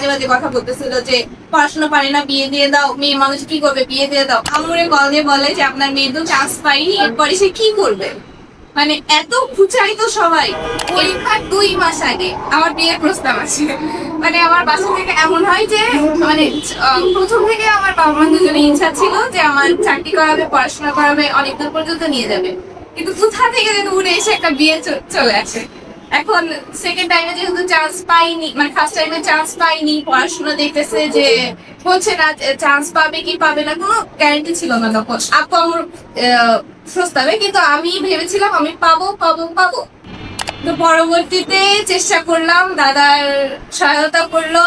বাজে বাজে কথা বলতেছিল যে পড়াশোনা পারে না, বিয়ে দিয়ে দাও, মেয়ে মানুষ কি করবে, বিয়ে দিয়ে দাও। আম্মুরে কল দিয়ে বলে যে আপনার মেয়ে তো চান্স পাইনি, এরপরে সে কি করবে। মানে এত খুচাই তো সবাই। পরীক্ষার 2 মাস আগে আমার বিয়ের প্রস্তাব আছে। মানে আমার বাসা থেকে এমন হয় যে মানে প্রথম থেকে আমার বাবা মা দুজনে ইচ্ছা ছিল যে আমার চাকরি করাবে, পড়াশোনা করাবে, অনেক দূর পর্যন্ত নিয়ে যাবে। কিন্তু কোথা থেকে যেন উড়ে এসে একটা বিয়ে চলে আসে। এখন সেকেন্ড টাইমে যেহেতু চান্স পাইনি, মানে ফার্স্ট টাইমে চান্স পাইনি, পড়াশোনা দেখতেছে যে হচ্ছে না, চান্স পাবে কি পাবে না কোনো গ্যারান্টি ছিল না তখন আপু আমার প্রস্তাবে। কিন্তু আমি ভেবেছিলাম আমি পাবো পাবো পাবো। তো পরবর্তীতে চেষ্টা করলাম, দাদার সহায়তা করলো,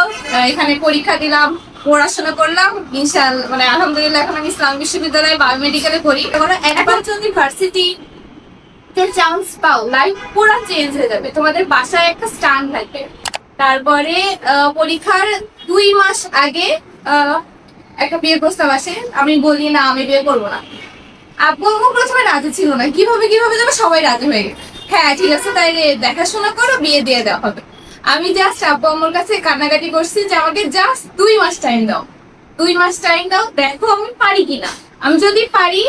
এখানে পরীক্ষা দিলাম, পড়াশোনা করলাম, ইনশাআল্লাহ মানে আলহামদুলিল্লাহ এখন আমি ইসলাম বিশ্ববিদ্যালয়ে বায়োমেডিকেলে পড়ি। এখন অ্যাডভান্স ইউনিভার্সিটি চান্স পাও, লাইফ পুরো চেঞ্জ হয়ে যাবে, তোমাদের বাসায় একটা স্টান থাকবে। তারপরে পরীক্ষার 2 মাস আগে একটা বিয়ের প্রস্তাব আসে। আমি বলি না, আমি বিয়ে করবো না। আব্বু আম্মু প্রথমে রাজি ছিল না, কিভাবে কিভাবে যাবে, সবাই রাজি হয়ে গেছে। হ্যাঁ ঠিক আছে, তাইলে দেখাশোনা করো, বিয়ে দিয়ে দেওয়া হবে। আমি জাস্ট আব্বু আম্মুর কাছে কান্নাকাটি করছি যে আমাকে জাস্ট 2 মাস টাইম দাও, 2 মাস টাইম দাও, দেখো আমি পারি কিনা। আমি যদি পারি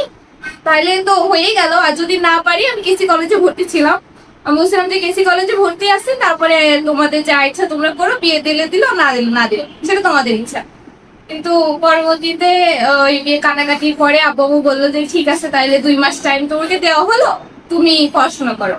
তাহলে তো হয়ে গেল, আর যদি না পারি আমি কেসি কলেজে ভর্তি ছিলাম, আমি বলছিলাম যে কেসি কলেজে ভর্তি আছে, তারপরে তোমাদের যা ইচ্ছা তোমরা করো, বিয়ে দিলে দিল, না দিলে না দিল, সেটা তোমাদের ইচ্ছা। কিন্তু পরবর্তীতে ওই বিয়ে কাটাকাটির পরে আব্বু আম্মু বললো যে ঠিক আছে তাইলে 2 মাস টাইম তোমাকে দেওয়া হলো, তুমি পড়াশোনা করো।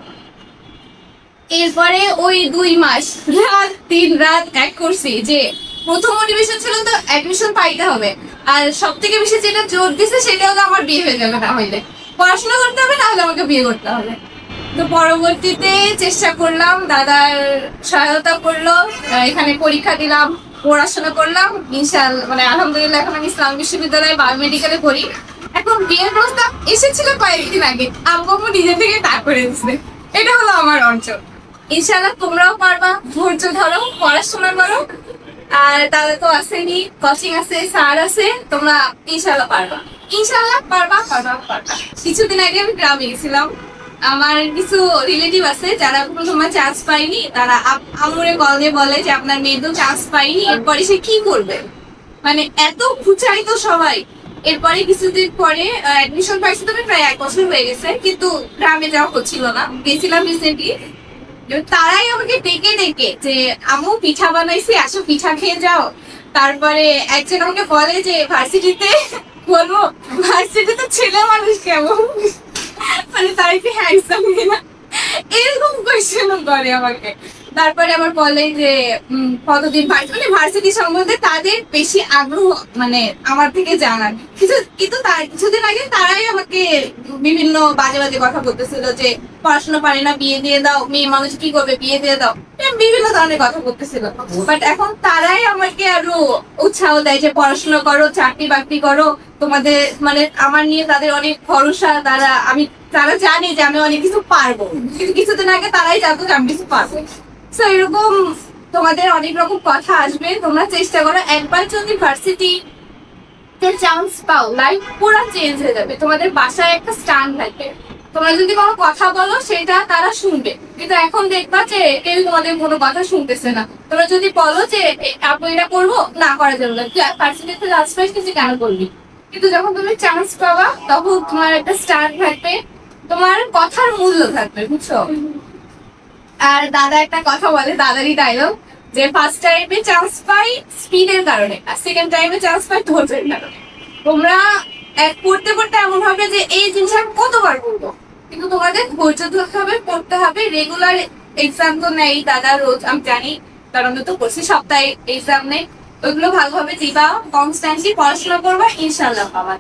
এরপরে ওই 2 মাস রাত দিন রাত এক করছি যে প্রথম মোটিভেশন ছিল তো অ্যাডমিশন পাইতে হবে, আর সব থেকে বেশি যেটা জোর দিছে সেটা হলো আমার বিয়ে হয়ে যাবে, না হইলে পড়াশোনা করতে হবে, না হলে আমাকে বিয়ে করতে হবে। তো পরবর্তীতে চেষ্টা করলাম, দাদার সহায়তা করলো, এখানে পরীক্ষা দিলাম, পড়াশোনা করলাম, ইনশাআল্লাহ মানে আলহামদুলিল্লাহ এখন আমি ইসলাম বিশ্ববিদ্যালয়ে বায়োমেডিকেলে পড়ি। এখন বিয়ের প্রস্তাব এসেছিল কয়েকদিন আগে, আব্বু আম্মু নিজে থেকে তা করে দিচ্ছে। এটা হলো আমার অঞ্চল। ইনশাআল্লাহ তোমরাও পারবা, ধৈর্য ধরো, পড়াশোনা করো। আর দাদা তো আসেনি, কোচিং আছে, স্যার আছে, তোমরা ইনশাআল্লাহ পারবা, ইনশাআল্লাহ পারবা পারবা পারবা। কিছুদিন আগে আমি গ্রামে গেছিলাম, আমার কিছু রিলেটিভ আছে যারা প্রথমে চান্স পাইনি, তারা আম্মুরে কল দিয়ে বলে যে আপনার মেয়ে তো চান্স পাইনি, এরপরে সে কি করবে। মানে এত খুচাই তো সবাই। এরপরে কিছুদিন পরে অ্যাডমিশন পাইছি, তবে প্রায় 1 বছর হয়ে গেছে, কিন্তু গ্রামে যাওয়া হচ্ছিল না। গেছিলাম রিসেন্টলি, তারাই আমাকে ডেকে ডেকে যে আম্মু পিঠা বানাইছি, আসো পিঠা খেয়ে যাও। তারপরে একজন আমাকে বলে যে ভার্সিটিতে বলবো, ভার্সিটিতে ছেলে মানুষ কেমন, মানে তারা কি হ্যান্ডসাম কিনা, এরকম কোয়েশ্চেন করে আমাকে। তারপরে আমার বলে যে কতদিন মানে ভার্সিটি সম্বন্ধে তাদের বেশি আগ্রহ মানে আমার থেকে জানার। কিন্তু তার কিছুদিন আগে তারাই আমাকে বিভিন্ন বাজে বাজে কথা বলতেছিল যে পড়াশোনা পারে না, বিয়ে দিয়ে দাও, মেয়ে মানুষ কি করবে, বিয়ে দিয়ে দাও, বিভিন্ন ধরনের কথা বলতেছিল। বাট এখন তারাই আমাকে আরো উৎসাহ দেয় যে পড়াশোনা করো, চাকরি বাকরি করো, তোমাদের মানে আমার নিয়ে তাদের অনেক ভরসা। তারা জানে যে আমি অনেক কিছু পারবো, কিন্তু কিছুদিন আগে তারাই জানতো যে আমি কিছু পারবো। তো এরকম তোমাদের অনেক রকম কথা আসবে, তোমরা চেষ্টা করো। একবার যদি ভার্সিটি চান্স পাও, লাইফ পুরো চেঞ্জ হয়ে যাবে, তোমাদের বাসায় একটা স্টান থাকবে। তোমরা যদি কোনো কথা বলো সেটা তারা শুনবে, কিন্তু এখন দেখবা যে কেউ তোমাদের কোনো কথা শুনতেছে না। তোমরা যদি বলো যে আপু এটা করবো, না করা যাবে না, ভার্সিটিতে চান্স পাইছিস কেন করবি। কিন্তু যখন তুমি চান্স পাবা তখন তোমার একটা স্টান থাকবে, তোমার কথার মূল্য থাকবে, বুঝছো। আর দাদা একটা কথা বলে, দাদারই ডায়লগ, যে ফার্স্ট টাইমে চান্স পাই স্পিডের কারণে, আর সেকেন্ড টাইমে চান্স পাই ধৈর্যের কারণে। তোমরা পড়তে পড়তে এমন হবে যে এই জিনিস আমি কতবার করবো, কিন্তু তোমাদের ধৈর্য ধরতে হবে, পড়তে হবে। রেগুলার এক্সাম তো নেই দাদা রোজ, আমি জানি, কারণ তো করছি, সপ্তাহে এক্সাম নেই, ওইগুলো ভালোভাবে দিবা, কনস্ট্যান্টলি পড়াশোনা করবা, ইনশাল্লাহ পাবা।